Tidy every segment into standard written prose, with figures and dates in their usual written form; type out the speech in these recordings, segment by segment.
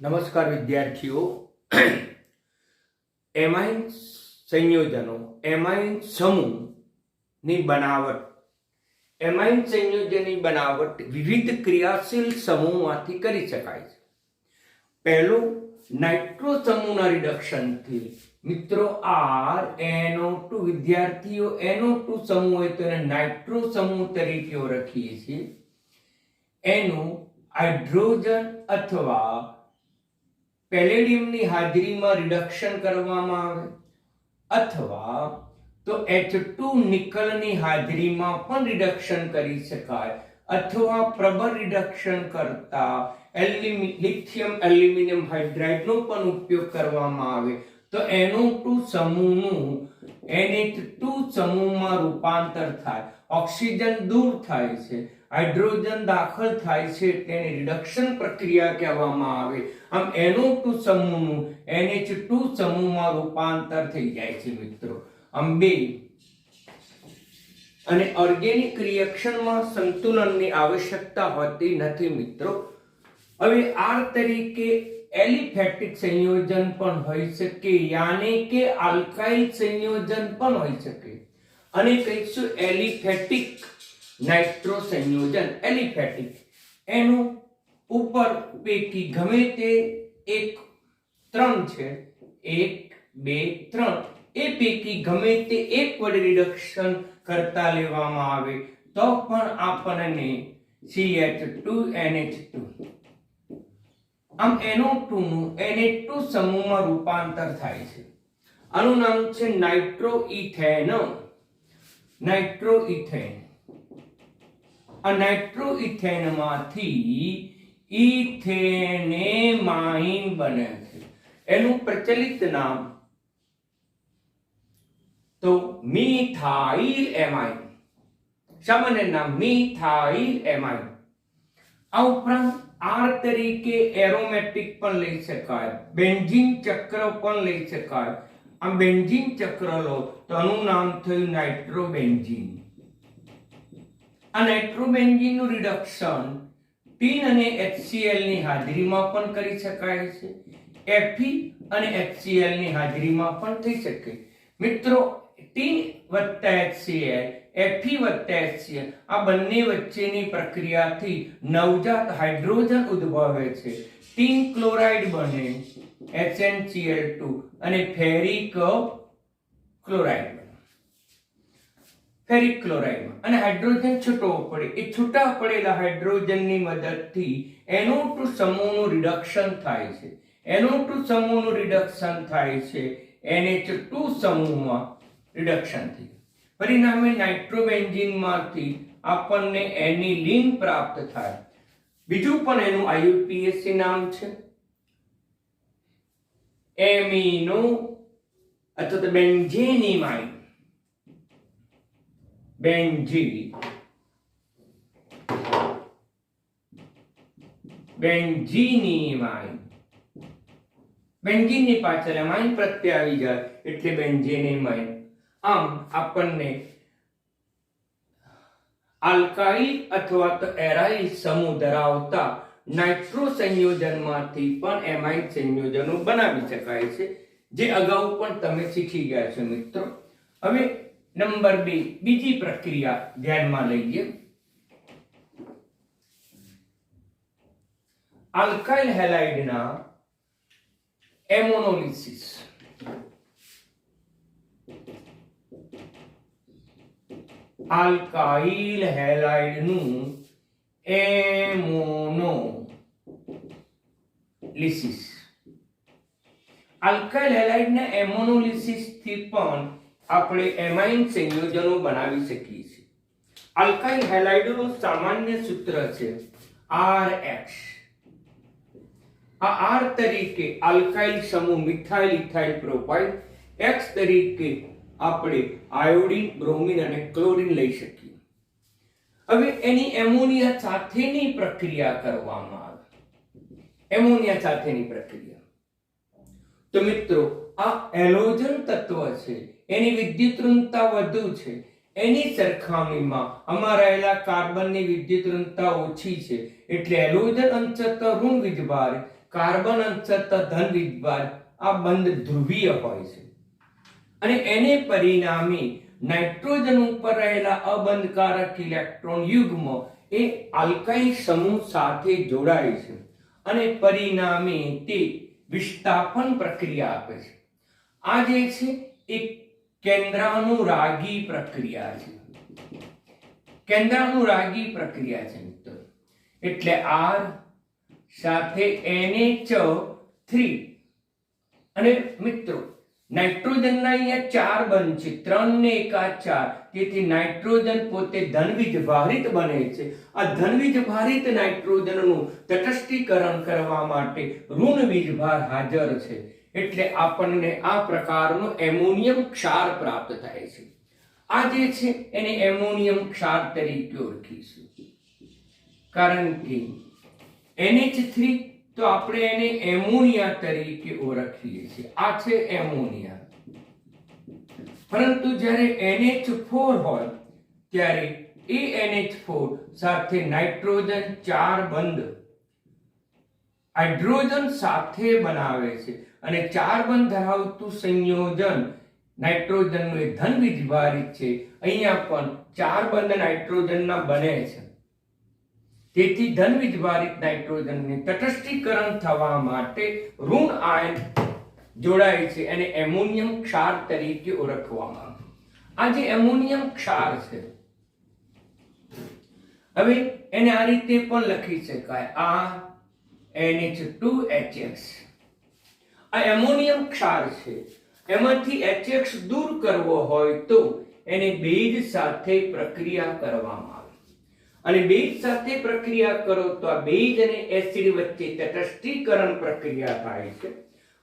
નમસ્કાર વિદ્યાર્થીઓ. એમાઇન સંયોજનો, એમાઇન સમૂહની બનાવટ. એમાઇન સંયોજનની બનાવટ વિવિધ ક્રિયાશીલ સમૂહમાંથી કરી શકાય છે. પહેલું નાઇટ્રો સમૂહના રિડક્શનથી. મિત્રો NO2 વિદ્યાર્થીઓ NO2 સમૂહ હોય તો એને નાઇટ્રો સમૂહ તરીકે ઓળખીએ છીએ. એનું હાઇડ્રોજન અથવા પેલેડિયમની હાજરીમાં રિડક્શન કરવામાં આવે અથવા તો H2 નિકલની હાજરીમાં પણ રિડક્શન કરી શકાય અથવા પ્રબળ રિડક્શન કરતા લિથિયમ એલ્યુમિનિયમ હાઇડ્રાઇડનો પણ ઉપયોગ કરવામાં આવે તો NO2 સમૂહનું NH2 સમૂહમાં રૂપાંતર થાય, ઓક્સિજન દૂર થાય છે, હાઇડ્રોજન દાખલ થાય છે, તેને રિડક્શન પ્રક્રિયા કહેવામાં આવે. આમ NO2 સમૂહનું NH2 સમૂહમાં રૂપાંતર થઈ જાય છે મિત્રો. આમ બે અને ઓર્ગેનિક રિએક્શનમાં સંતુલનની આવશ્યકતા હોતી નથી મિત્રો. હવે R તરીકે એલિફેટિક સંયોજન પણ હોઈ શકે, યાની કે આલ્કાઇલ સંયોજન પણ હોઈ શકે અને કહીશું એલિફેટિક નાઇટ્રો સંયોજન. એલિફેટિક એનું ઉપર પૈકી ગમે તે એક 3 છે, 1 2 3, એ પૈકી ગમે તે એક વડે રિડક્શન કરતા લેવામાં આવે તો પણ આપણને CH2NH2. આમ NO2 નું NH2 સમૂહમાં રૂપાંતર થાય છે. આનું નામ છે નાઇટ્રોઇથેન. નાઇટ્રોઇથેન. આ નાઇટ્રોઇથેનમાંથી ઇથેનેમાઇન બને છે. એનું પ્રચલિત નામ તો મિથાઇલ એમાઇન. સામાન્ય નામ મિથાઇલ એમાઇન. આ ઉપરાંત R તરીકે એરોમેટિક પણ લઈ શકાય, બેન્ઝીન ચક્ર પણ લઈ શકાય. આ બેન્ઝીન ચક્ર લો તો આનું નામ થયું નાઇટ્રોબેન્ઝીન. આ નાઇટ્રોબેન્ઝીન નું રિડક્શન ટીન અને HCl ની હાજરીમાં પણ કરી શકાય છે, Fe અને HCl ની હાજરીમાં પણ થઈ શકે. મિત્રો ટીન વત્તા HCl, Fe વત્તા HCl આ બંને વચ્ચેની પ્રક્રિયાથી નવજાત હાઇડ્રોજન ઉદ્ભવે છે. ટીન ક્લોરાઇડ બને HNCl2 અને ફેરિક ક્લોરાઇડ બને. ફેરિક ક્લોરાઇડમાં અને હાઇડ્રોજન છૂટો પડે. એ છૂટા પડેલા હાઇડ્રોજનની મદદથી NO2 સમૂહનું રિડક્શન થાય છે. NO2 સમૂહનું રિડક્શન થાય છે NH2 સમૂહમાં રિડક્શન થઈ. પરિણામે નાઇટ્રોબેન્ઝીનમાંથી આપણને એનિલીન પ્રાપ્ત થાય. બીજું પણ એનું IUPAC નામ છે, એમિનો અથવા તો બેન્ઝેનિમાઇન. બેન્ઝીનિમાઇન. બેન્ઝીનની પાછળ એમાઇન પ્રત્યય આવી જાય એટલે બેન્ઝેનિમાઇન. આમ આપણને આલ્કાઇલ અથવા તો એરાઇલ સમૂહ ધરાવતા નાઇટ્રો સંયોજનમાંથી પણ એમાઇન સંયોજનો બનાવી શકાય છે, જે અગાઉ પણ તમે શીખી ગયા છો મિત્રો. હવે નંબર 2 બીજી પ્રક્રિયા ધ્યાનમાં લઈએ. આલ્કાઇલ હેલાઇડના એમોનોલિસિસ. આલ્કાઇલ હેલાઇડનું એમોનોલિસિસ. આલ્કાઇલ હેલાઇડના એમોનોલિસિસ થી પણ આપણે એમાઇન સંયોજનો બનાવી શકીએ છીએ. આલ્કાઇલ હેલાઇડનું સામાન્ય સૂત્ર છે RH. આ R તરીકે આલ્કાઇલ સમૂહ મિથાઇલ ઇથાઇલ પ્રોપાઇલ, X તરીકે આપણે આયોડિન, બ્રોમિન અને ક્લોરીન લઈ શકીએ. હવે એની એમોનિયા સાથેની પ્રક્રિયા કરવામાં આવે. એમોનિયા સાથેની પ્રક્રિયા તો મિત્રો આ હેલોજન તત્વ છે, એની વિદ્યુત ઋણતા વધુ છે. એની સરખામણીમાં આમાં રહેલા કાર્બનની વિદ્યુત ઋણતા ઓછી છે, એટલે હેલોજન અંશતઃ ઋણ વીજભાર કાર્બન અંશ ધન વીજભાર આ બંધ ધ્રુવીય હોય છે અને એને પરિણામે નાઇટ્રોજન ઉપર રહેલા અબંધકારક ઇલેક્ટ્રોન યુગ્મ એ આલ્કાઇલ સમૂહ સાથે જોડાય છે અને પરિણામે તે વિસ્થાપન પ્રક્રિયા આપે છે. આ જે છે એ કેન્દ્રાનુરાગી પ્રક્રિયા છે. કેન્દ્રાનુરાગી પ્રક્રિયા છે મિત્રો. એટલે R સાથે NH3 અને મિત્રો નાઇટ્રોજનના અહીંયા 4 બંધ છે, 3 ને 1 આ 4. તેથી નાઇટ્રોજન પોતે ધનવીજ ભારિત બને છે. આ ધનવીજ ભારિત નાઇટ્રોજનનું તટસ્થીકરણ કરવા માટે ઋણ વીજભાર હાજર છે. એટલે આપણને આ પ્રકારનો એમોનિયમ ક્ષાર પ્રાપ્ત થાય છે. આ જે છે એને એમોનિયમ ક્ષાર તરીકે ઓળખીશું. કારણ કે NH3 તો આપણે એને એમોનિયા તરીકે ઓળખીએ છીએ. આ છે એમોનિયા. પરંતુ જ્યારે NH4 હોય ત્યારે એ NH4 સાથે નાઇટ્રોજન 4 બંધ હાઇડ્રોજન સાથે બનાવે છે અને 4 બંધ ધરાવતું સંયોજન નાઇટ્રોજનનું એ ધન વીજભારિત છે. અહીંયા પણ 4 બંધ નાઇટ્રોજનના બને છે. તેથી ધન વીજભારિત નાઇટ્રોજનને તટસ્થીકરણ થવા માટે ઋણ આયન જોડાય છે અને એમોનિયમ ક્ષાર તરીકે ઓળખવામાં આવે. આ જે એમોનિયમ ક્ષાર છે હવે એને આ રીતે પણ લખી શકાય, આ NH2HX. આ એમોનિયમ ક્ષાર છે. એમાંથી HX દૂર કરવો હોય તો એને બેઝ સાથે પ્રક્રિયા કરવામાં આવે અને બેઝ સાથે પ્રક્રિયા કરો તો આ બેઝ અને એસિડ વચ્ચે તટસ્થીકરણ પ્રક્રિયા થાય છે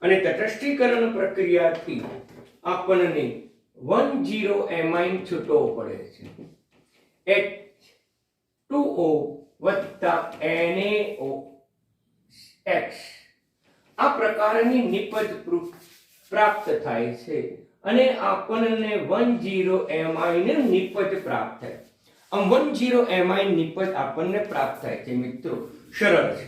અને તટસ્થીકરણ પ્રક્રિયાથી આપણને 10 એમાઇન છૂટો પડે છે. H2O વત્તા NaOX આ પ્રકારની નિપજ પ્રાપ્ત થાય છે અને આપણને 10 એમાઇન નિપજ પ્રાપ્ત થાય. આમ 10 એમાઇન નિપજ આપણને પ્રાપ્ત થાય છે મિત્રો. સરળ છે.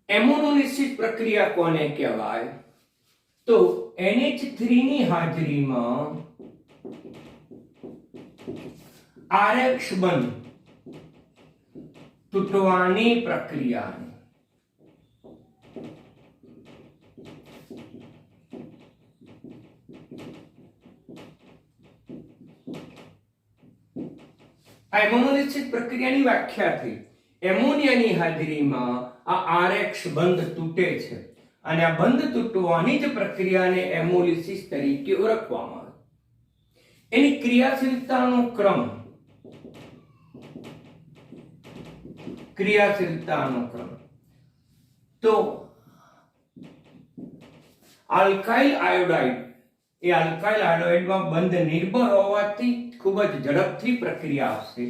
એમોનોલિસિસ પ્રક્રિયા કોને કહેવાય? તો NH3 ની હાજરીમાં RX બંધ તૂટવાની પ્રક્રિયા આ એમોનોલિસિસ પ્રક્રિયાની વ્યાખ્યા થઈ. એમોનિયાની હાજરીમાં આ RX બંધ તૂટે છે અને આ બંધ તૂટવાની જ પ્રક્રિયાને એમોલિસિસ તરીકે ઓળખવામાં આવે. એની ક્રિયાશીલતાનો ક્રમ તો આલ્કાઇલ આયોડાઇડ એ આલ્કાઇલ આયોડાઇડમાં બંધ નિર્બળ હોવાથી ખૂબ જ ઝડપથી પ્રક્રિયા આપશે.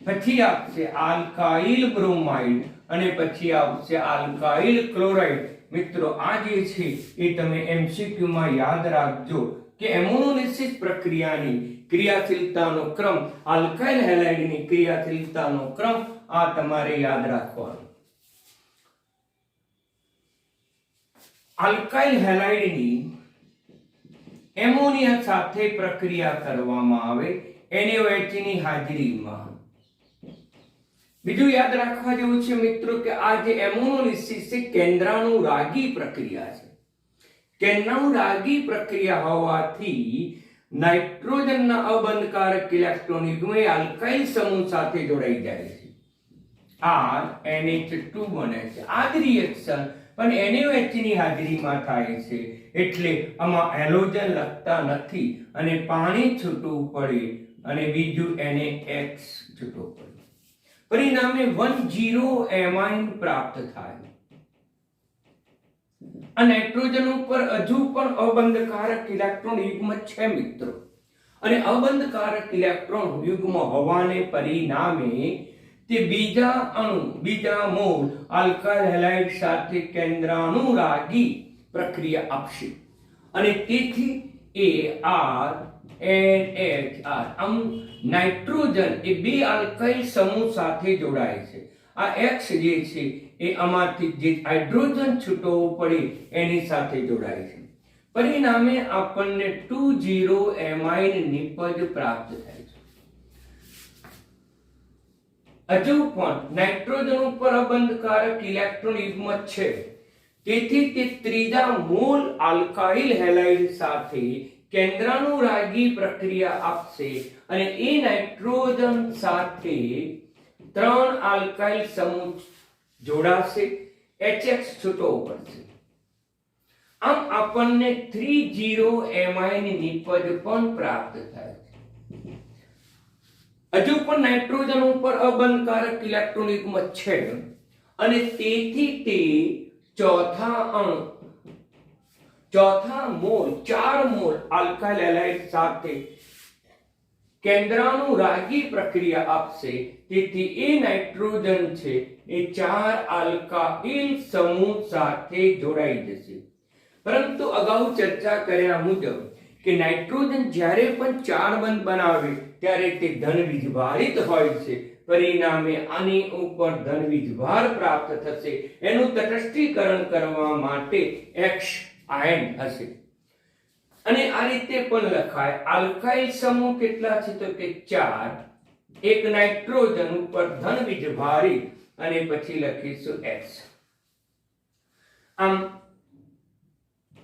પછી આપશે આલ્કાઇલ બ્રોમાઇડ અને પછી આવશે આલ્કાઇલ ક્લોરાઇડ. મિત્રો આ જે છે એ તમે MCQ માં યાદ રાખજો કે એમોનોલિસિસ પ્રક્રિયાની ક્રિયાશીલતાનો ક્રમ, આલ્કાઇલ હેલાઇડની ક્રિયાશીલતાનો ક્રમ આ તમારે યાદ રાખવાનો. આલ્કાઇલ હેલાઇડની એમોનિયા સાથે પ્રક્રિયા કરવામાં આવે NaOH ની હાજરીમાં. બીજું યાદ રાખવા જેવું છે મિત્રો કે આ જે એમોનોલિસિસ છે કેન્દ્રાનુરાગી પ્રક્રિયા છે. કેન્દ્રાનુરાગી પ્રક્રિયા હોવાથી નાઇટ્રોજનના અબંધકારક ઇલેક્ટ્રોન યુગ્મ એ આલ્કાઇલ સમૂહ સાથે જોડાઈ જાય છે. આ NH2 બને છે. આ જ રિએક્શન પણ NaOH ની હાજરીમાં થાય છે. એટલે આમાં હેલોજન લગતા નથી અને પાણી છૂટું પડે અને બીજું NaX છૂટું પડે. પરિણામે 10 એમાઇન પ્રાપ્ત થાય. આ નાઇટ્રોજન ઉપર હજુ પણ અબંધકારક ઇલેક્ટ્રોન યુગ્મ છે મિત્રો અને અબંધકારક ઇલેક્ટ્રોન યુગ્મ હોવાને પરિણામે તે બીજા મોલ આલ્કાઇલ હેલાઇડ સાથે કેન્દ્રાનુરાગી પ્રક્રિયા આપશે અને તેથી AR NHR આમ નાઇટ્રોજન એ બે આલ્કાઇલ સમૂહ સાથે જોડાય છે આ X જે છે એ આમાંથી જે હાઇડ્રોજન છૂટો પડે એની સાથે જોડાય છે. પરિણામે આપણને 2,0 એમાઇન નિપજ પ્રાપ્ત થાય છે. હજુ પણ નાઇટ્રોજન ઉપર અબંધકારક ઇલેક્ટ્રોન યુગ્મ છે, તેથી તે ત્રીજા મૂળ આલ્કાઇલ હેલાઇડ સાથે કેન્દ્રાનુરાગી પ્રક્રિયા આપશે અને એ નાઇટ્રોજન સાથે 3 આલ્કાઇલ સમૂહ જોડાશે, HX છૂટો પડશે. આમ આપણને 3,0 એમાઇન નિપજ પણ પ્રાપ્ત થાય છે. હજુ પણ નાઇટ્રોજન ઉપર અબંધકારક ઇલેક્ટ્રોન યુગ્મ છે અને તેથી તે ચોથા મોલ 4 મોલ આલ્કાઇલ હેલાઇડ સાથે કેન્દ્રાનુરાગી પ્રક્રિયા આપશે, તેથી એ નાઇટ્રોજન છે એ 4 આલ્કાઇલ સમૂહ સાથે જોડાઈ જશે. પરંતુ અગાઉ ચર્ચા કર્યા મુજબ કે નાઇટ્રોજન જ્યારે પણ 4 બંધ બનાવે ત્યારે તે ધન વીજભારિત હોય છે. પરિણામે આની ઉપર ધન વીજભાર પ્રાપ્ત થશે. એનું તટસ્થીકરણ કરવા માટે X આયન હશે અને આ રીતે પણ લખાય. આલ્કાઇલ સમૂહ કેટલા છે તો કે 4, એક નાઇટ્રોજન ઉપર ધન વીજભારિત અને પછી લખીશું X. આમ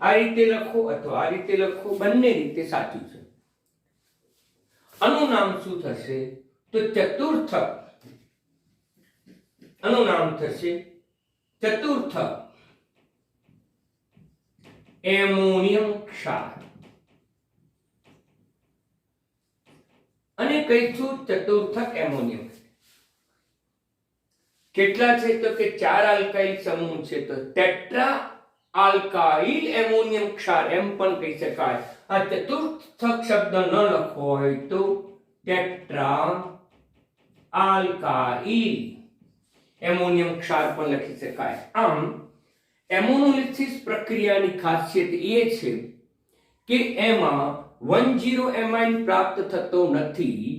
આ રીતે લખો અથવા આ રીતે લખો, બંને રીતે સાચું છે. આનું નામ શું થશે તો ચતુર્થક. આનું નામ થશે ચતુર્થક એમોનિયમ ક્ષાર અને કહીશું ચતુર્થક એમોનિયમ. કેટલા છે તો કે 4 આલ્કાઇલ સમૂહ છે તો ટેટ્રા આલ્કાઇલ એમોનિયમ ક્ષાર એમ પણ કહી શકાય. આ ચતુર્થક શબ્દ ન લખવો હોય તો ટેટ્રા આલ્કાઇલ એમોનિયમ ક્ષાર પણ લખી શકાય. આમ એમોનોલિસિસ પ્રક્રિયાની ખાસિયત એ છે કે એમાં 1,0 એમાઇન પ્રાપ્ત થતો નથી.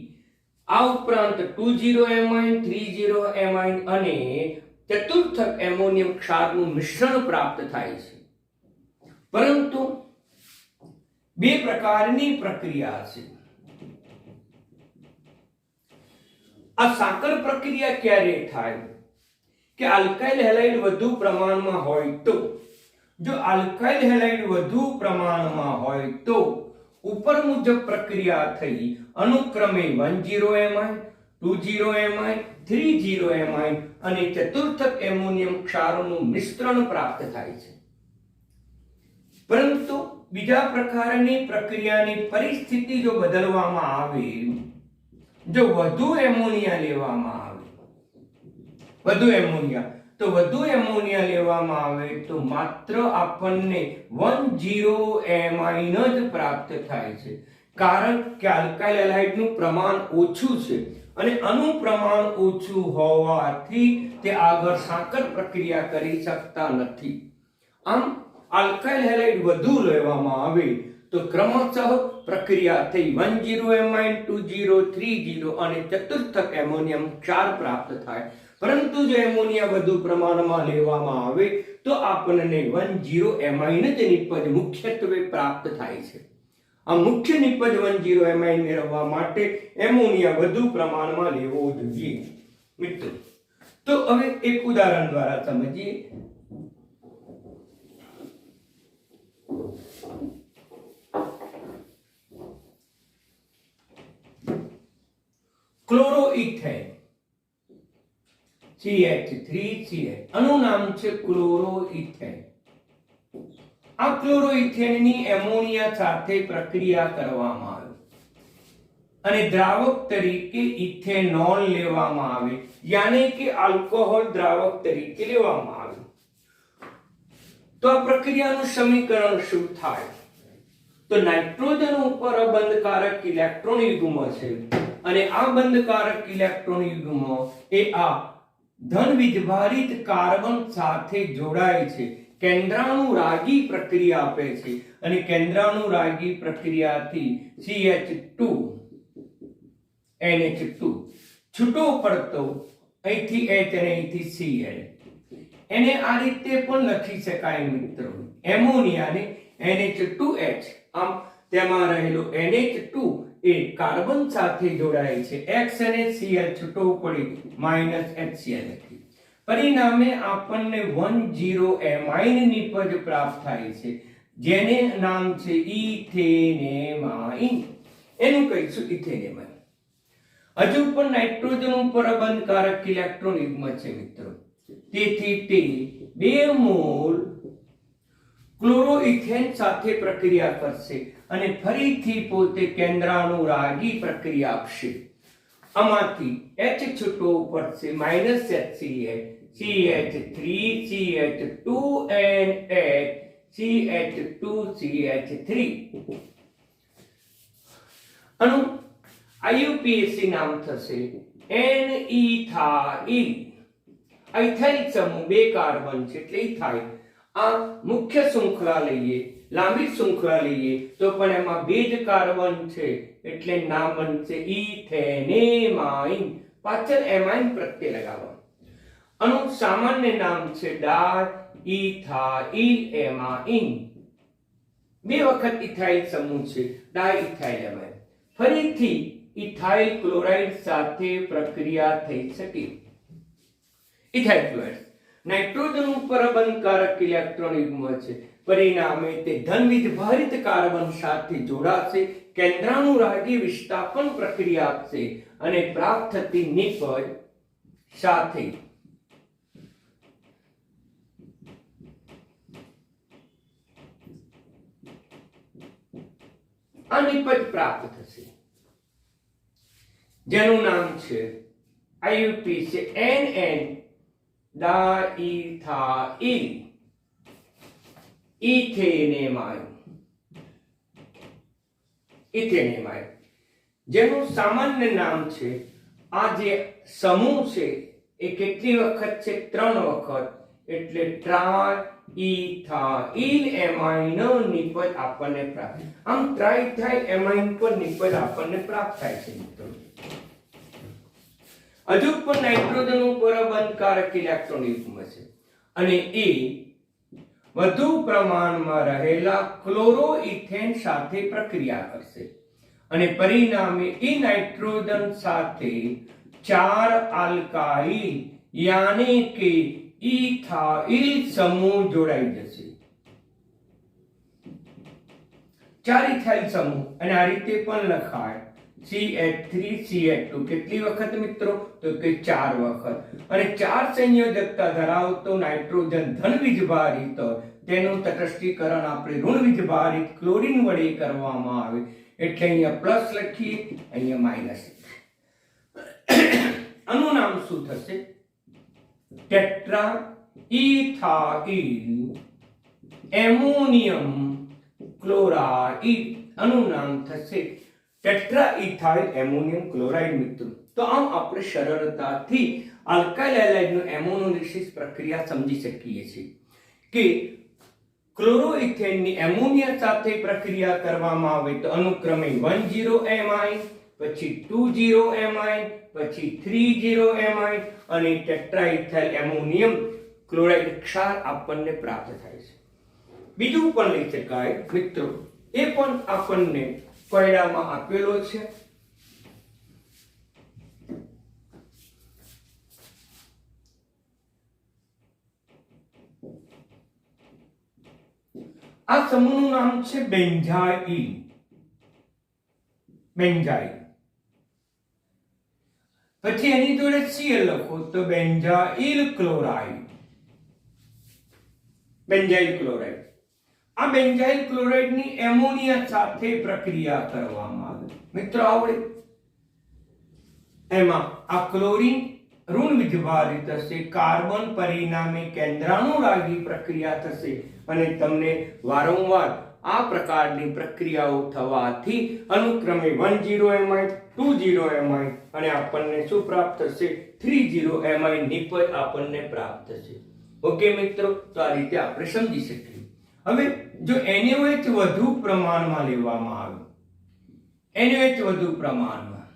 આ ઉપરાંત 2,0 એમાઇન, 3,0 એમાઇન અને ચતુર્થક એમોનિયમ ક્ષારનું મિશ્રણ પ્રાપ્ત થાય છે. પરંતુ બે પ્રકારની પ્રક્રિયા છે. આ સાંકળ પ્રક્રિયા ક્યારે થાય કે આલ્કાઇલ હેલાઇડ વધુ પ્રમાણમાં હોય તો. જો આલ્કાઇલ હેલાઇડ વધુ પ્રમાણમાં હોય તો ઉપર મુજબ પ્રક્રિયા થઈ અનુક્રમે 1,0 એમાઇન, 2,0 એમાઇન, 3,0 એમાઇન અને ચતુર્થક એમોનિયમ ક્ષારનું મિશ્રણ પ્રાપ્ત થાય છે. પરંતુ બીજા પ્રકારની પ્રક્રિયાની પરિસ્થિતિ જો બદલવામાં આવે, જો વધુ એમોનિયા લેવામાં આવે, વધુ એમોનિયા લેવામાં આવે તો માત્ર આપણને 1,0 એમાઇન જ પ્રાપ્ત થાય છે. કારણ કે આલ્કાઇલ હેલાઇડનું પ્રમાણ ઓછું છે અને આનું પ્રમાણ ઓછું હોવાથી તે આગળ સાંકળ પ્રક્રિયા કરી શકતા નથી. આમ આલ્કાઇલ હેલાઇડ વધુ લેવામાં આવે તો ક્રમશઃ પ્રક્રિયા થઈ 1,0 એમાઇન, 2,0, 3,0 અને ચતુર્થક એમોનિયમ ક્ષાર પ્રાપ્ત થાય. પરંતુ જો એમોનિયા વધુ પ્રમાણમાં લેવામાં આવે તો આપણને 1,0 એમાઇન જ નિપજ મુખ્યત્વે પ્રાપ્ત થાય છે. આ મુખ્ય નિપજ 1,0 એમાઇન મેળવવા માટે એમોનિયા વધુ પ્રમાણમાં લેવો જોઈએ. મિત્રો તો હવે એક ઉદાહરણ દ્વારા સમજીએ. ક્લોરોઇથેન CH3CH આનું નામ છે ક્લોરોઇથેન. આ ક્લોરોઇથેનની એમોનિયા સાથે પ્રક્રિયા કરવામાં આવે અને દ્રાવક તરીકે ઇથેનોલ લેવામાં આવે, યાની કે આલ્કોહોલ દ્રાવક તરીકે લેવામાં આવે. તો આ પ્રક્રિયાનું સમીકરણ શું થાય તો નાઇટ્રોજન ઉપર બંધકારક ઇલેક્ટ્રોન યુગ્મ છે અને આ બંધકારક ઇલેક્ટ્રોન યુગ્મ એ આ ધન વીજભારિત કાર્બન સાથે જોડાય છે, કેન્દ્રાનુરાગી પ્રક્રિયા આપે છે અને કેન્દ્રાનુરાગી પ્રક્રિયાથી CH2 NH2 છૂટો પડતો અહીંથી H અને અહીંથી Cl. એને આ રીતે પણ લખી શકાય મિત્રો, એમોનિયાને NH2H. આમ તેમાં રહેલો NH2 એ કાર્બન સાથે જોડાય છે, X અને Cl છૂટો પડી -HCl લખી. પરિણામે આપણને 10 નિપજ પ્રાપ્ત થાય છે, જેને નામ છે ઇથેનેમાઇન. એનું કહીશું ઇથેનેમાઇન. હજુ પણ નાઇટ્રોજન ઉપર બંધકારક ઇલેક્ટ્રોન યુગ્મ છે મિત્રો, તેથી તે 2 મોલ ક્લોરોઇથેન સાથે પ્રક્રિયા કરશે અને ફરીથી પોતે કેન્દ્રાનુરાગી પ્રક્રિયા આપશે. આમાંથી H છૂટો પડશે -HCl, CH3, CH2NH, CH2CH3. આનું IUPAC નામ થશે N-ઇથાઇલ. ઇથાઇલ સમૂહ 2 કાર્બન છે એટલે ઇથાઇલ. આ મુખ્ય શૃંખલા લઈએ, લાંબી શૃંખલા લઈએ તો પણ એમાં 2 જ કાર્બન છે એટલે નામ બનશે ઇથેનેમાઇન. પાછળ એમાઇન પ્રત્યય લગાવવાનો. આનું સામાન્ય નામ છે ડાઇઇથાઇલ એમાઇન. 2 વખત ઇથાઇલ સમૂહ છે, ડાઇઇથાઇલ એમાઇન. ફરીથી ઇથાઇલ ક્લોરાઇડ સાથે પ્રક્રિયા થઈ શકે. ઇથાઇલ ક્લોરાઇડ નાઇટ્રોજન ઉપર બંધકારક ઇલેક્ટ્રોન યુગ્મ છે, પરિણામે તે ધનવીજભારિત કાર્બન સાથે જોડાશે, કેન્દ્રાનુરાગી વિસ્થાપન પ્રક્રિયા આપશે અને પ્રાપ્ત થતી નિપજ સાથે આ નિપજ પ્રાપ્ત થશે, જેનું નામ છે IUPAC NN ડાઇથાઇલ ઇથેનેમાઇન. ઇથેનેમાઇન જેનું સામાન્ય નામ છે, આ જે સમૂહ છે એ કેટલી વખત છે? 3 વખત, એટલે ટ્રાઇથાઇલ એમાઇન નિપજ આપણને પ્રાપ્ત. આમ ટ્રાઇથાઇલ એમાઇન પર નિપજ આપણને પ્રાપ્ત થાય છે મિત્રો. હજુ પણ નાઇટ્રોજન ઉપર બંધકારક ઇલેક્ટ્રોન યુગ્મ છે અને એ વધુ પ્રમાણમાં રહેલા ક્લોરોઇથેન સાથે પ્રક્રિયા કરશે અને પરિણામે એ નાઇટ્રોજન સાથે 4 આલ્કાઇલ યાની કે ઇથાઇલ સમૂહ જોડાઈ જશે. 4 ઇથાઇલ સમૂહ, અને આ રીતે પણ લખાય CH3 CH2. કેટલી વખત મિત્રો? તો કે 4 વખત. અને 4 સંયોજકતા ધરાવતો નાઇટ્રોજન ધનવીજભારિત, તેનું તટસ્થીકરણ આપણે ઋણવીજભારિત ક્લોરીન વડે કરવામાં આવે, એટલે અહીંયા પ્લસ લખીએ, અહીંયા માઈનસ. આનું નામ શું થશે? Tetra ethyl ammonium chloride. આનું નામ થશે ટેટ્રાઇથાઇલ એમોનિયમ ક્લોરાઇડ મિત્રો. તો આમ આપણે સરળતાથી આલ્કાઇલ હેલાઇડનું એમોનોલિસિસ પ્રક્રિયા સમજી શકીએ છીએ કે ક્લોરોઇથેનની એમોનિયા સાથે પ્રક્રિયા કરવામાં આવે તો અનુક્રમે 10 એમાઇન, પછી 20 એમાઇન, પછી 30 એમાઇન અને ટેટ્રાઇથાઇલ એમોનિયમ ક્લોરાઇડ ક્ષાર આપણને પ્રાપ્ત થાય છે. બીજું પણ લઈ શકાય મિત્રો, એ પણ આપણને કોયડામાં આપેલો છે. આ સમૂહનું નામ છે બેન્ઝાઇલ. બેન્ઝાઇલ પછી એની જોડે Cl લખો તો બેન્ઝાઇલ ક્લોરાઇડ. Benzyl chloride. આ બેન્ઝાઇલ ક્લોરાઇડની એમોનિયા સાથે પ્રક્રિયા કરવામાં આવે મિત્રો. આવડે એમાં આ ક્લોરીન ઋણ વિજભારિત થશે, કાર્બન પરિણામે કેન્દ્રાનુરાગી પ્રક્રિયા થશે અને તમને વારંવાર આ પ્રકારની પ્રક્રિયાઓ થવાથી અનુક્રમે 10 એમાઇન, 20 એમાઇન અને આપણને શું પ્રાપ્ત થશે? 30 એમાઇન નિપજ આપણને પ્રાપ્ત થશે. ઓકે મિત્રો, તો આ રીતે આપણે સમજી શકીએ. હવે જો NaOH વધુ પ્રમાણમાં લેવામાં આવે, NaOH વધુ પ્રમાણમાં,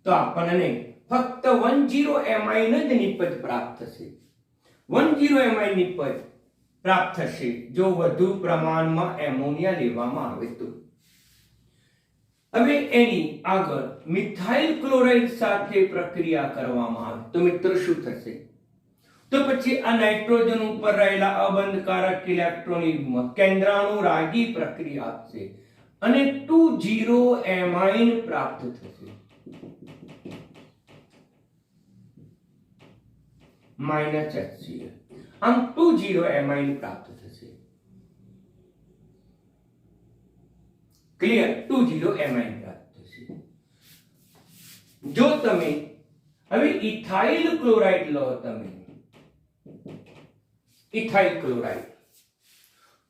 તો આપણને ફક્ત 10 એમાઇન જ નિપજ પ્રાપ્ત થશે. 10 એમાઇન નિપજ પ્રાપ્ત થશે જો વધુ પ્રમાણમાં એમોનિયા લેવામાં આવે તો. હવે એની આગળ મિથાઇલ ક્લોરાઇડ સાથે પ્રક્રિયા કરવામાં આવે તો મિત્રો શું થશે? તો પછી આ નાઇટ્રોજન ઉપર રહેલા અબંધકારક ઇલેક્ટ્રોન યુગ્મ કેન્દ્રાણુરાગી પ્રક્રિયા આપશે અને 20 એમાઇન પ્રાપ્ત થશે. -HCl. આમ 20 એમાઇન પ્રાપ્ત થશે. ક્લિયર? 20 એમાઇન પ્રાપ્ત થશે. જો તમે હવે ઇથાઇલ ક્લોરાઇડ લો, તમે ઇથાઇલ ક્લોરાઇડ,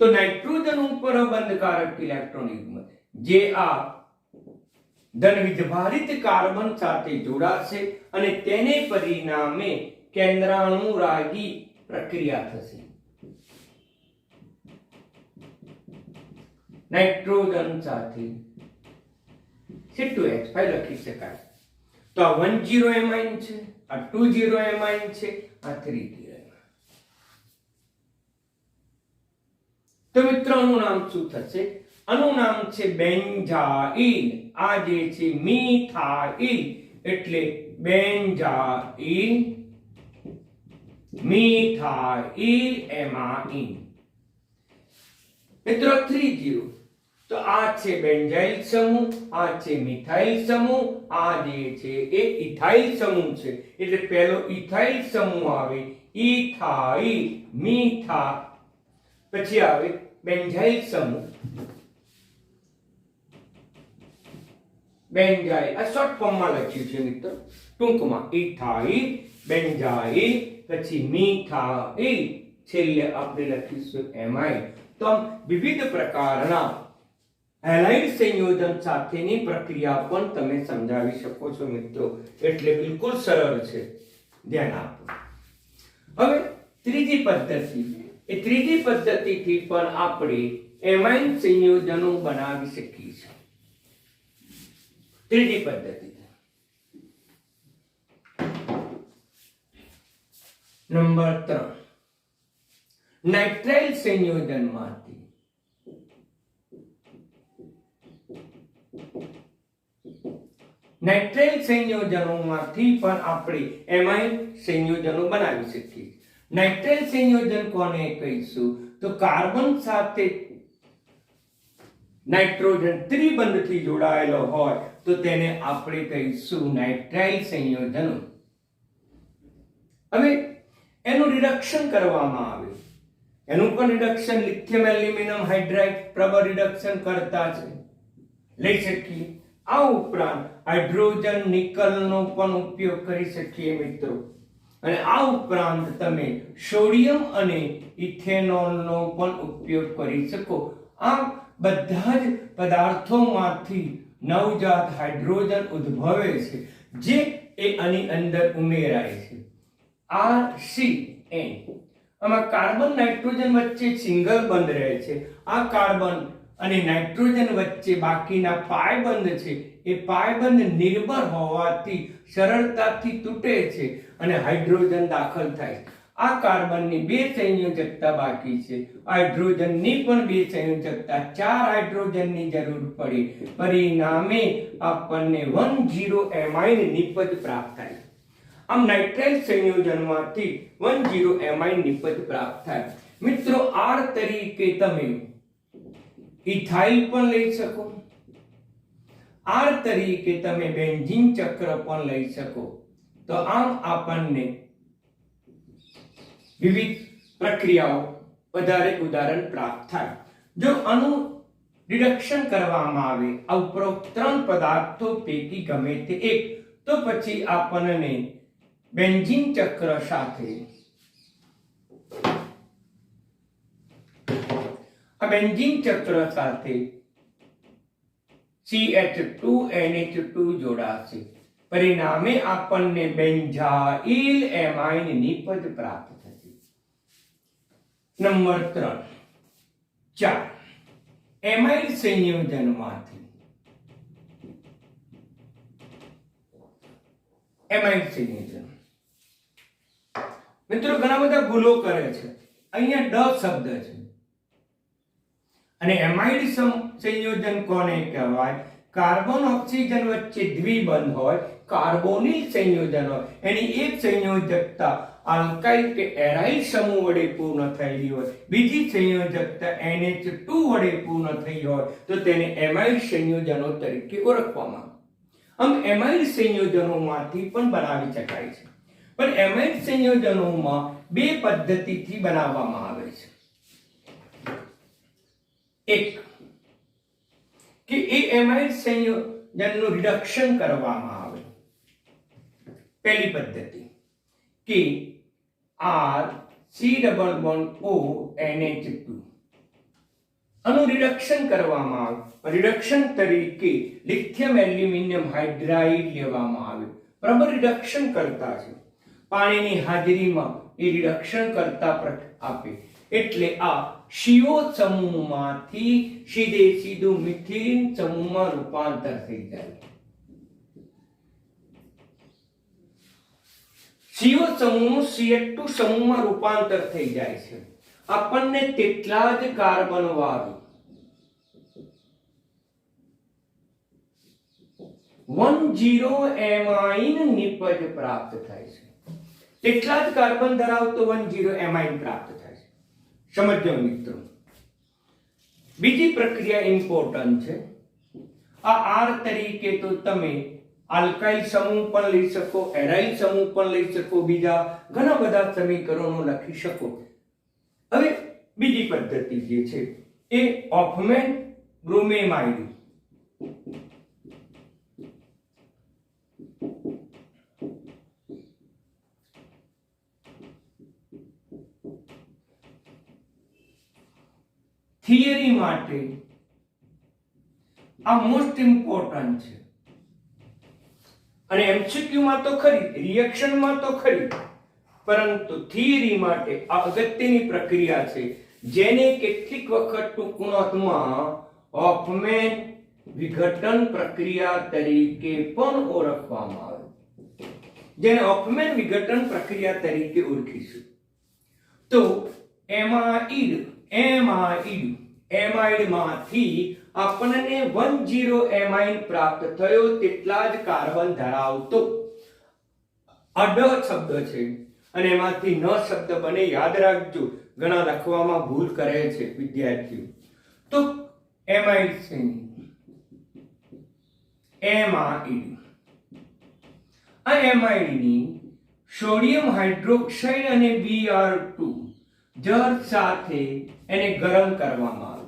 તો નાઇટ્રોજન ઉપર બંધકારક ઇલેક્ટ્રોન યુગ્મ જે આ ધન વિજભારિત કાર્બન સાથે જોડાશે અને તેને પરિણામે કેન્દ્રાણુરાગી પ્રક્રિયા થશે. નાઇટ્રોજન સાથે C2H5 લખી શકાય. તો આ 10 એમાઇન છે, આ 20 એમાઇન છે, આ 30 એમાઇન. તો મિત્રો આનું નામ શું થશે? આનું નામ છે બેન્ઝાઇલ. આ જે છે મિથાઇલ એટલે બેન્ઝાઇલ, મિથાઇલ એમાઇન. મિત્રો 30, તો આ છે બેન્ઝાઇલ સમૂહ, આ છે મિથાઇલ સમૂહ, આ જે છે એ ઇથાઇલ સમૂહ છે. એટલે પહેલો ઇથાઇલ સમૂહ આવે, ઇથાઇલ, મિથા, પછી આવે બેન્ઝાઇલ સમૂહ, બેન્ઝાઇલ. આ શોર્ટ ફોર્મમાં લખ્યું છે મિત્રો, ટૂંકમાં ઇથાઇલ, બેન્ઝાઇલ, પછી મિથાઇલ, છેલ્લે આપણે લખીશું એમાઇલ. તો આમ વિવિધ પ્રકારના હેલાઇડ સંયોજન સાથેની પ્રક્રિયા પણ તમે સમજાવી શકો છો મિત્રો. એટલે બિલકુલ સરળ છે, ધ્યાન આપો. હવે ત્રીજી પદ્ધતિ, એ ત્રીજી પદ્ધતિથી પણ આપણે એમાઇન સંયોજનો બનાવી શકીએ છીએ. ત્રીજી પદ્ધતિ નંબર 3, નાઇટ્રાઇલ સંયોજનમાંથી નાઇટ્રાઇલ સંયોજનોમાંથી પણ આપણે એમાઇન સંયોજનો બનાવી શકીએ. નાઇટ્રાઇલ સંયોજન કોને કહીશું? તો કાર્બન સાથે નાઇટ્રોજન ત્રિબંધથી જોડાયેલો હોય તો તેને આપણે કહીશું નાઇટ્રાઇલ સંયોજનો. હવે એનું રિડક્શન કરવામાં આવે, એનું પણ રિડક્શન લિથિયમ એલ્યુમિનિયમ હાઇડ્રાઇડ પ્રબળ રિડક્શન કરતા છે, લઈ શકીએ. આ ઉપરાંત હાઇડ્રોજન નિકલનો પણ ઉપયોગ કરી શકીએ મિત્રો. અને આ ઉપરાંત તમે સોડિયમ અને ઇથેનોલનો પણ ઉપયોગ કરી શકો. આ બધા જ પદાર્થોમાંથી નવજાત હાઇડ્રોજન ઉદ્ભવે છે, જે એ આની અંદર ઉમેરાય છે. RCN, આમાં કાર્બન નાઇટ્રોજન વચ્ચે સિંગલ બંધ રહે છે. આ કાર્બન અને નાઇટ્રોજન વચ્ચે બાકીના પાય બંધ છે, એ પાય બંધ નિર્બળ હોવાથી સરળતાથી તૂટે છે અને હાઇડ્રોજન દાખલ થાય. આ કાર્બનની 2 સંયોજકતા બાકી છે, હાઇડ્રોજનની પણ 2 સંયોજકતા, 4 હાઇડ્રોજનની જરૂર પડી. પરિણામે આપણને 10 એમાઇન નિપજ પ્રાપ્ત થાય. આમ નાઇટ્રાઇલ સંયોજનમાંથી 10 એમાઇન નિપજ પ્રાપ્ત થાય. મિત્રો R તરીકે તમે ઇથાઇલ પણ લઈ શકો, R તરીકે તમે બેન્ઝીન ચક્ર પણ લઈ શકો. તો આમ આપણને વિવિધ પ્રક્રિયાઓ વધારે ઉદાહરણ પ્રાપ્ત થાય. જો આનું રિડક્શન કરવામાં આવે આ ઉપરોક્ત 3 પદાર્થો પૈકી ગમે તે એક, તો પછી આપણને બેન્ઝીન ચક્ર સાથે આ બેન્ઝીન ચક્ર સાથે CH2NH2 જોડાશે. પરિણામે આપણને બેન્ઝાઇલ એમાઇન નિપજ પ્રાપ્ત થશે. નંબર 3, 4, એમાઇલ સંયોજનમાંથી એમાઇડ સંયોજન. મિત્રો ઘણા બધા ભૂલો કરે છે. અહીંયા ડ શબ્દ છે અને એમાઇડ સંયોજન કોને કહેવાય? કાર્બન ઓક્સિજન વચ્ચે દ્વિબંધ હોય, કાર્બોનિલ સંયોજન હોય, એની એક સંયોજકતા આલ્કાઇલ કે એરાઇલ સમૂહ વડે પૂર્ણ થયેલી હોય, બીજી સંયોજકતા NH2 વડે પૂર્ણ થઈ હોય તો તેને એમાઇડ સંયોજનો તરીકે ઓળખવામાં આવે. આમ એમાઇડ સંયોજનોમાંથી પણ બનાવી શકાય છે, પણ એમાઇડ સંયોજનોમાં બે પદ્ધતિથી બનાવવામાં આવે છે. એક કે એ એમાઇડ સંયોજનનું રિડક્શન કરવામાં આવે. પહેલી પદ્ધતિ કે R C double bond O NH2 આનું રિડક્શન કરવામાં આવે. રિડક્શન તરીકે લિથિયમ એલ્યુમિનિયમ હાઇડ્રાઇડ લેવામાં આવે. બરાબર, રિડક્શન કરતા છે, પાણીની હાજરીમાં એ રિડક્શન કરતા આપે. એટલે આ CO સમૂહમાંથી સીધું મિથિલિન સમૂહમાં રૂપાંતર થઈ જાય. CO સમૂહ CH2 સમૂહમાં રૂપાંતર થઈ જાય છે. આપણને તેટલા જ કાર્બન વાળું 10 એમાઇન નિપજ પ્રાપ્ત થાય છે. તેટલા જ કાર્બન ધરાવતો 10 એમાઇન પ્રાપ્ત થાય છે. સમજો મિત્રો. બીજી પ્રક્રિયા ઇમ્પોર્ટન્ટ છે. આ R તરીકે તો તમે આલ્કાઇલ સમૂહ પણ લઈ શકો, એરાઇલ સમૂહ પણ લઈ શકો, બીજા ઘણા બધા સમીકરણો લખી શકો. હવે બીજી પદ્ધતિ જે છે એ હોફમેન બ્રોમેમાઇડ. થિયરી માટે આ મોસ્ટ ઇમ્પોર્ટન્ટ છે અને એમસીક્યુ માં તો ખરી, રિએક્શન માં તો ખરી, પરંતુ થિયરી માટે આ અગત્યની પ્રક્રિયા છે, જેને કેટલીક વખત ટૂંકમાં હોફમેન વિઘટન પ્રક્રિયા તરીકે પણ ઓળખવામાં આવે. જેને હોફમેન વિઘટન પ્રક્રિયા તરીકે ઓળખીશું. તો એમાઇડમાંથી આપણને 10 એમાઇન પ્રાપ્ત થયો, તેટલા જ કાર્બન ધરાવતો અડ શબ્દ છે અને એમાંથી ન શબ્દ બને. યાદ રાખજો, ઘણા લખવામાં ભૂલ કરે છે વિદ્યાર્થીઓ. તો એમાઇડ આ એમાઇડની સોડિયમ હાઇડ્રોક્સાઇડ અને Br2 જળ સાથે એને ગરમ કરવામાં આવે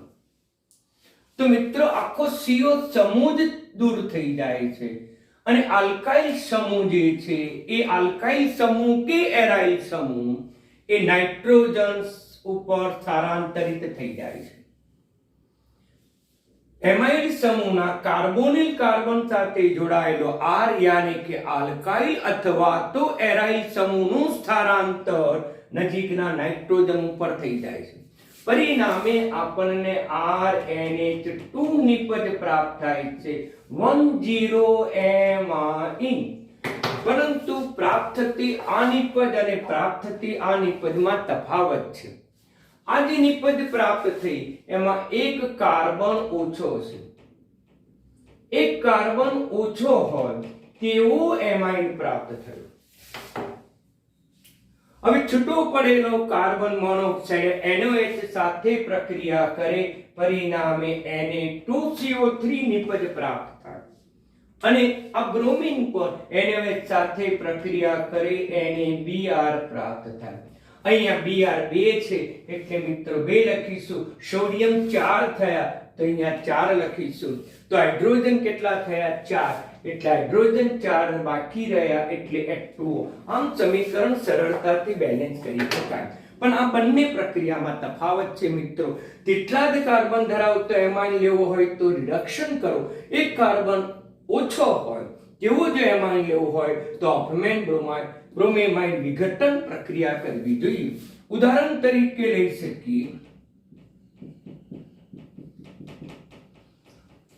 તો મિત્રો આખો CO સમૂહ જ દૂર થઈ જાય છે અને આલ્કાઇલ સમૂહ જે છે એ આલ્કાઇલ સમૂહ કે એરાઇલ સમૂહ એ નાઇટ્રોજન ઉપર સ્થાનાંતરિત થઈ જાય છે. એમાઇડ સમૂહના કાર્બોનિલ કાર્બન સાથે જોડાયેલો R યાની કે આલ્કાઇલ અથવા તો એરાઇલ સમૂહનું સ્થાનાંતર નજીકના નાઇટ્રોજન ઉપર થઈ જાય છે. પરિણામે આપણને RNH2 નિપજ પ્રાપ્ત થાય છે, 10 એમાઇન. પરંતુ પ્રાપ્ત થતી આ નિપજ અને પ્રાપ્ત થતી આ નિપજમાં તફાવત છે. આ જે નિપજ પ્રાપ્ત થઈ એમાં એક કાર્બન ઓછો છે. એક કાર્બન ઓછો હોય તેવો એમાઇન પ્રાપ્ત થયો. હવે છૂટો પડેલો કાર્બન મોનોક્સાઇડ NOH સાથે પ્રક્રિયા કરે, પરિણામે Na2CO3 નિપજ પ્રાપ્ત થાય અને આ બ્રોમિન પણ NOH સાથે પ્રક્રિયા કરે NaBr પ્રાપ્ત થાય. અહીંયા Br 2 છે એટલે મિત્રો 2 લખીશું. સોડિયમ 4 થયા તો અહીંયા 4 લખીશું. તો હાઇડ્રોજન કેટલા થયા? 4, એટલે હાઇડ્રોજન 4 બાકી રહ્યા એટલે H2O. આમ સમીકરણ સરળતાથી બેલેન્સ કરી શકાય. પણ આ બંને પ્રક્રિયામાં તફાવત છે મિત્રો. તેટલા જ કાર્બન ધરાવતો એમાઇન લેવો હોય તો રિડક્શન કરો. એક કાર્બન ઓછો હોય તેવો જો એમાઇન લેવો હોય તો હોફમેન બ્રોમેમાઇડ વિઘટન પ્રક્રિયા કરવી જોઈએ. ઉદાહરણ તરીકે લઈ શકીએ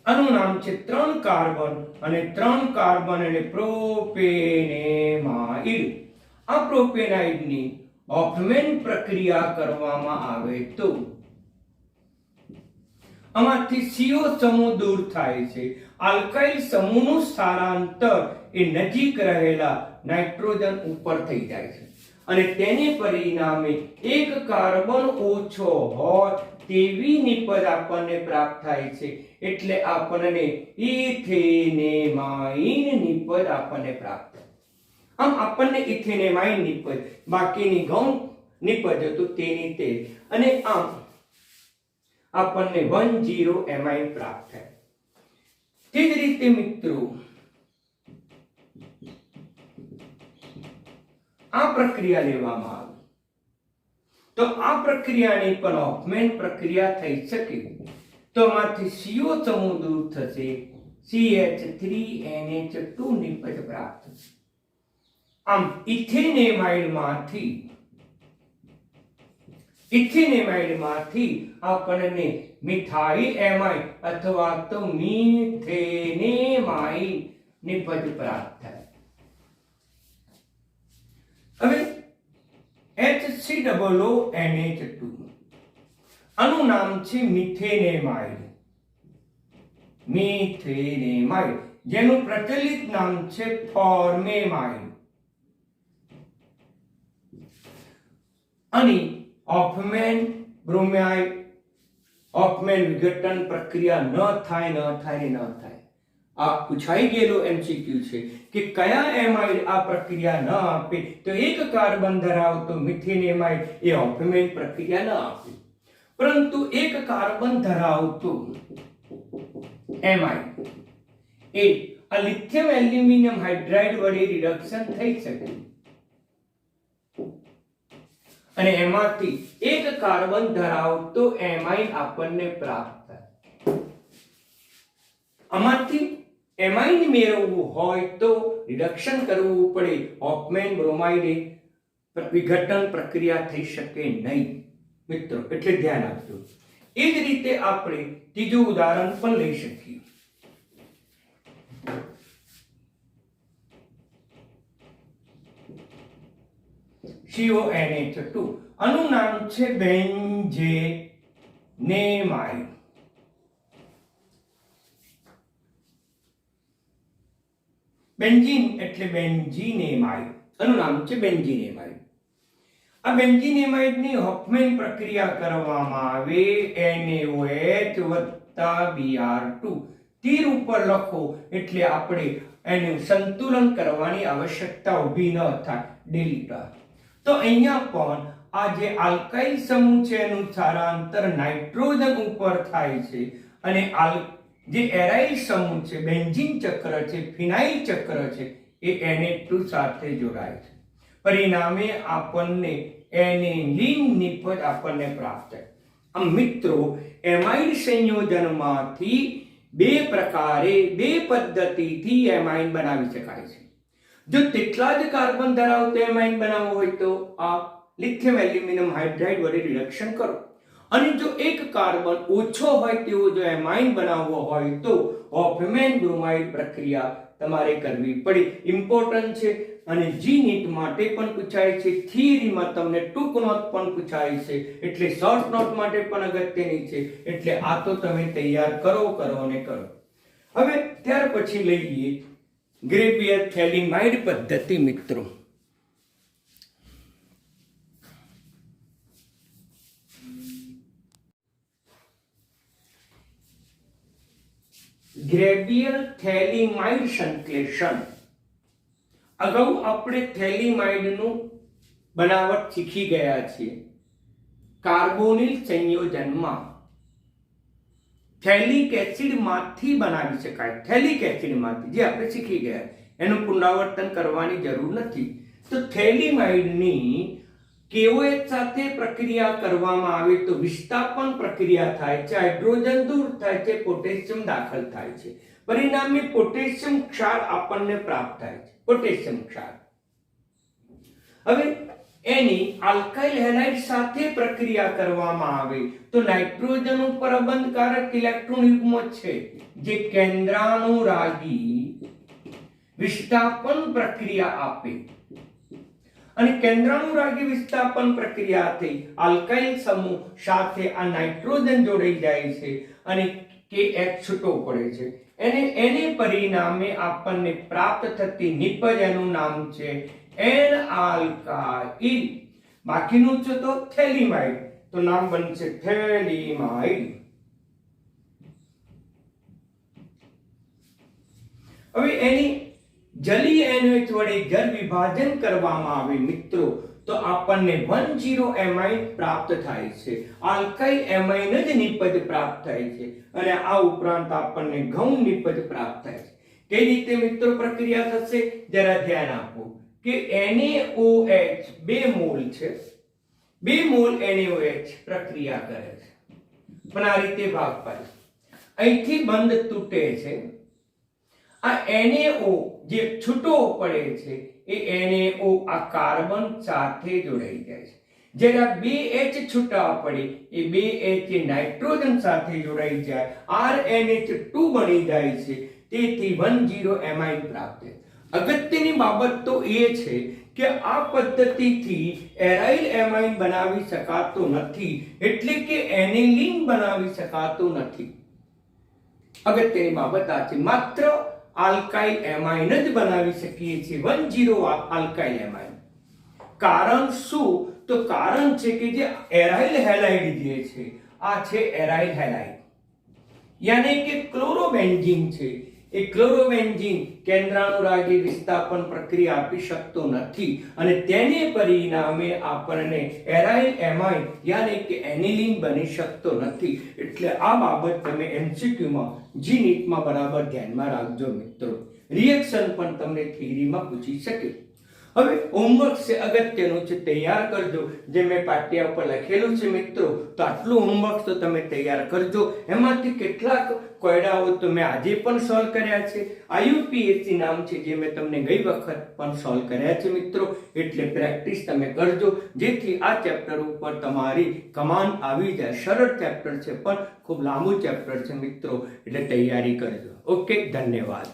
આનું નામ છે 3 કાર્બન અને 3 કાર્બન એટલે પ્રોપેનેમાઇડ. આ પ્રોપેનાઇડની હોફમેન પ્રક્રિયા કરવામાં આવે તો આમાંથી CO સમૂહ દૂર થાય છે. આલ્કાઇલ સમૂહનું સ્થાનાંતર એ નજીક રહેલા નાઇટ્રોજન ઉપર થઈ જાય છે અને તેને પરિણામે એક કાર્બન ઓછો હોય તેવી નિપજ આપણને પ્રાપ્ત થાય છે. એટલે આપણને ઇથેનેમાઇન નિપજ આપણને પ્રાપ્ત થાય. આમ આપણને ઇથેનેમાઇન નિપજ, બાકીની ગૌણ નિપજ હતું તેની તે, અને આમ આપણને 10 એમાઇન પ્રાપ્ત થાય. તે જ રીતે મિત્રો આ પ્રક્રિયા લેવામાં આવે તો આ પ્રક્રિયાની પણ હોફમેન પ્રક્રિયા થઈ શકે તો આમાંથી CO સમૂહ દૂર થશે, CH3NH2 નિપજ પ્રાપ્ત થશે. આમ ઇથેનેમાઇડમાંથી આપણને મિથાઇલ એમાઇડ અથવા તો મિથેનેમાઇડ નિપજ પ્રાપ્ત થાય. હવે HCOONH2 આનું નામ છે મિથેનેમાઇડ. જેનું પ્રચલિત નામ છે ફોર્મેમાઇડ. અને હોફમેન બ્રોમાઇડ હોફમેન વિઘટન પ્રક્રિયા ન થાય. આ પૂછાઈ ગયેલો MCQ છે કે કયા એમાઇડ આ પ્રક્રિયા ન આપે તો એક કાર્બન ધરાવતો મિથેનેમાઇડ એ હોફમેન પ્રક્રિયા ન આપે, પરંતુ એક કાર્બન ધરાવતો એમાઇડ એ આ લિથિયમ એલ્યુમિનિયમ હાઇડ્રાઇડ વડે રિડક્શન થઈ શકે અને એમાંથી એક કાર્બન ધરાવતો એમાઇન આપણને પ્રાપ્ત થાય. આમાંથી એમાઇન મેળવવું હોય તો રિડક્શન કરવું પડે. હોફમેન બ્રોમાઇડ વિઘટન પ્રક્રિયા થઈ શકે નહીં મિત્રો, એટલે ધ્યાન આપજો. એ જ રીતે આપણે ત્રીજું ઉદાહરણ પણ લઈ શકીએ. CONH2 આનું નામ છે બેન્ઝેનેમાઇડ. બેન્ઝીન એટલે બેન્ઝીનેમાઇડ, આનું નામ છે બેન્ઝીનેમાઇડ. આ બેન્ઝીનેમાઇડની હોફમેન પ્રક્રિયા કરવામાં આવે NaOH Br2 તીર ઉપર લખો એટલે આપણે એનું સંતુલન કરવાની આવશ્યકતા ઊભી ન થાય, ડિલીટ. તો અહીંયા પણ આ જે આલ્કાઇલ સમૂહ છે એનું સ્થાનાંતર નાઇટ્રોજન ઉપર થાય છે અને જે એરાઇલ સમૂહ છે, બેન્ઝીન ચક્ર છે, ફિનાઇલ ચક્ર છે, એ NH2 સાથે જોડાય છે. પરિણામે આપણને એનિલીન નિપજ આપણને પ્રાપ્ત થાય. આમ મિત્રો એમાઇડ સંયોજનમાંથી બે પ્રકારે બે પદ્ધતિથી એમાઇન બનાવી શકાય છે. જો તેટલા જ કાર્બન ધરાવતો એમાઇન બનાવવો હોય તો આ લિથિયમ એલ્યુમિનિયમ હાઇડ્રાઇડ વડે રિડક્શન કરો, અને જો એક કાર્બન ઓછો હોય તેવો જો એમાઇન બનાવવો હોય તો હોફમેન બ્રોમાઇડ પ્રક્રિયા તમારે કરવી પડે. ઇમ્પોર્ટન્ટ છે અને GNET માટે પણ પૂછાય છે, થિયરીમાં તમને ટૂંક નોટ પણ પૂછાય છે, એટલે શોર્ટ નોટ માટે પણ અગત્યની છે. એટલે આ તો તમે તૈયાર કરો અને કરો. હવે ત્યાર પછી લઈએ ગ્રેવિયર થેલિમાઇડ પદ્ધતિ મિત્રો. ગ્રેવિયર થેલિમાઇડ સંશ્લેષણ. અગાઉ આપણે થેલિમાઇડનું બનાવટ શીખી ગયા છીએ. કાર્બોનિલ સંયોજનમાં થેલિક એસિડ માંથી બનાવી શકાય. થેલિક એસિડ માંથી જે આપણે શીખી ગયા, એનું પુનરાવર્તન કરવાની જરૂર નથી. તો થેલિમાઇડની KOH સાથે પ્રક્રિયા કરવામાં આવે તો વિસ્થાપન પ્રક્રિયા થાય છે, હાઇડ્રોજન દૂર થાય છે, પોટેશિયમ દાખલ થાય છે. પરિણામે પોટેશિયમ ક્ષાર આપણને પ્રાપ્ત થાય છે, પોટેશિયમ ક્ષાર. હવે એની આલ્કાઇલ હેલાઇડ સાથે પ્રક્રિયા કરવામાં આવે તો નાઇટ્રોજન ઉપર અબંધકારક ઇલેક્ટ્રોન યુગ્મ છે જે કેન્દ્રાનુરાગી વિસ્થાપન પ્રક્રિયા આપે અને કેન્દ્રાનુરાગી વિસ્થાપન પ્રક્રિયાથી આલ્કાઇલ સમૂહ સાથે આ નાઇટ્રોજન જોડાઈ જાય છે અને KH છૂટો પડે છે એને પરિણામે આપણને પ્રાપ્ત થતી નિપજ એનું નામ છે એન આલ્કાઇલ, બાકીનું છે તો થેલિમાઇડ, તો નામ બનશે થેલિમાઇડ. હવે એની જલીય NH વડે જળ વિભાજન કરવામાં આવે મિત્રો તો આપણને 10 એમાઇડ પ્રાપ્ત થાય છે. આલ્કાઇલ એમાઇન જ નિપજ પ્રાપ્ત થાય છે અને આ ઉપરાંત આપણને ગૌણ નિપજ પ્રાપ્ત થાય છે. કઈ રીતે મિત્રો પ્રક્રિયા થશે જરા ધ્યાન આપો કે NaOH 2 મોલ છે, 2 મોલ NaOH પ્રક્રિયા કરે છે પણ આ રીતે ભાગ પાડે, અહીંથી બંધ તૂટે છે. આ NaO જે છૂટો પડે છે એ NaO આ કાર્બન સાથે જોડાઈ જાય છે. જ્યારે 2H છૂટા પડે એ 2H નાઇટ્રોજન સાથે જોડાઈ જાય, RNH2 બની જાય છે. તેથી 10 એમાઇડ પ્રાપ્ત થાય. અગત્યની બાબત તો એ છે કે આ પદ્ધતિથી એરાઇલ એમાઇન બનાવી શકાતો નથી, એટલે કે એનિલિન બનાવી શકાતો નથી. અગત્યની બાબત આ છે, માત્ર આલ્કાઇલ એમાઇન જ બનાવી શકીએ છીએ, 10 આલ્કાઇલ એમાઇન. કારણ શું? તો કારણ છે કે જે એરાઇલ હેલાઇડ જે છે આ છે એરાઇલ હેલાઇડ, યાની કે ક્લોરોબેન્ઝીન છે. એ ક્લોરોબેન્ઝીન કેન્દ્રાનુરાગી વિસ્થાપન પ્રક્રિયા આપી શકતો નથી અને તેને પરિણામે આપણને એરાઇલ એમાઇન યાની કે એનિલિન બની શકતો નથી. એટલે આ બાબત તમે MCQ માં જીનીટમાં બરાબર ધ્યાનમાં રાખજો મિત્રો. રિએક્શન પણ તમને થિયરીમાં પૂછી શકે. હવે હોમવર્ક છે અગત્યનું છે, તૈયાર કરજો. જે મેં પાટિયા ઉપર લખેલું છે મિત્રો તો આટલું હોમવર્ક તો તમે તૈયાર કરજો. એમાંથી કેટલાક કોયડાઓ તો મેં આજે પણ સોલ્વ કર્યા છે. IUPAC નામ છે જે મેં તમને ગઈ વખત પણ સોલ્વ કર્યા છે મિત્રો. એટલે પ્રેક્ટિસ તમે કરજો જેથી આ ચેપ્ટર ઉપર તમારી કમાન્ડ આવી જાય. સરળ ચેપ્ટર છે પણ ખૂબ લાંબુ ચેપ્ટર છે મિત્રો, એટલે તૈયારી કરજો. ઓકે, ધન્યવાદ.